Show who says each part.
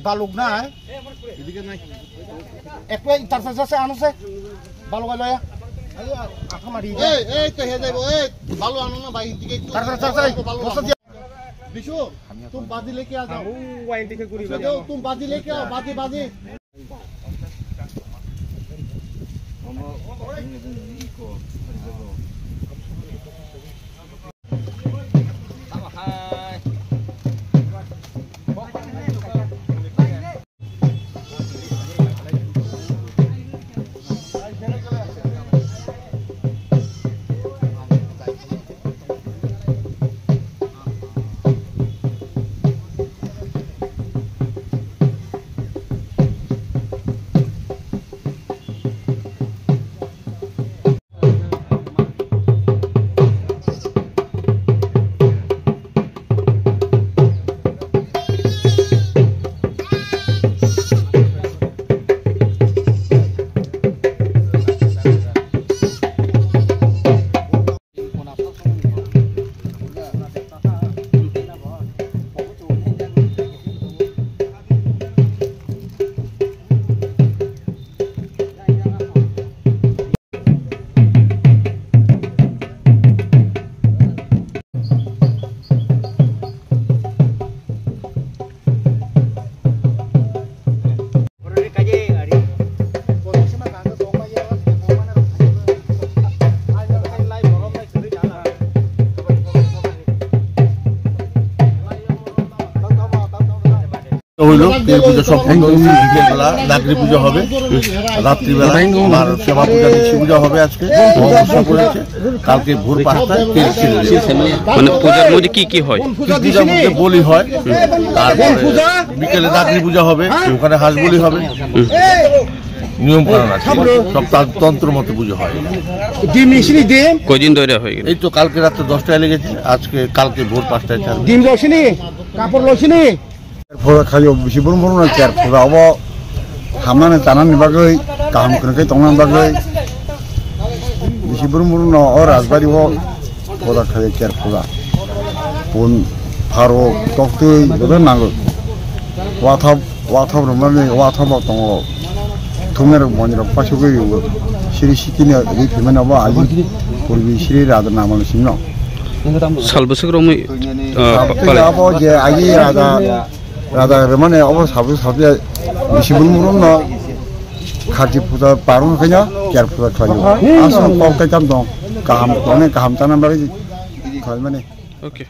Speaker 1: baluk na ekwe tarsa anu se baluk alo ya ayo aku mari ke he jaibo balu anu na bhai dike tarsa Bishu तुम बाजी लेके आ जाओ wine दिखे गुरी जाओ तुम बाजी लेके आओ बाजी হইলো পুজো সম্পূর্ণ বিকেলবেলা নাগরি পুজো হবে, রাত্রিবেলা মার সেবা পূজা নিশি পূজা হবে। আজকে কালকে ভোর 5টায়
Speaker 2: মানে পূজার মধ্যে কি কি হয়?
Speaker 1: পূজার মধ্যে বলি হয়, তারপরে বিকেলে নাগরি পূজা হবে, ওখানে হাঁস বলি হবে, নিয়ম কানুন আছে, সব তন্ত্র মতো পুজো হয়।
Speaker 2: কদিন ধরে হয়ে গেল?
Speaker 1: এই তো কালকে রাত্রে 10টায় লেগেছে, কালকে ভোর 5টায় চালু।
Speaker 3: ডিম লসিনি কাপড় লসিনি
Speaker 4: फोरा खालि बिसिबो मरना केयार फोरा अब हामनानै जानानै बागै गाहाम खोनखै तंनानै बागै बिसिबो मरना अ राजबारि हो फोरा खालि केयार फोरा बन फारो तक्तै बदन नांगौ वाथाब रमानै वाथाब दङ थुमेर मन्दिर पासुगै सिरि सिकिनि रि फिमानाबो आजि पूर्वी सिरि राजा नामाल सिमनो
Speaker 2: सालबोसोग्रमै
Speaker 4: अब जे आजि राजा रमानै अब साबु बिसिबो मरना खाथि फुजा पारुन खैना केयार फुजा खालियो आसन पावकै काम दं गाहाम जानानै बागै खालामनानै
Speaker 2: ओके।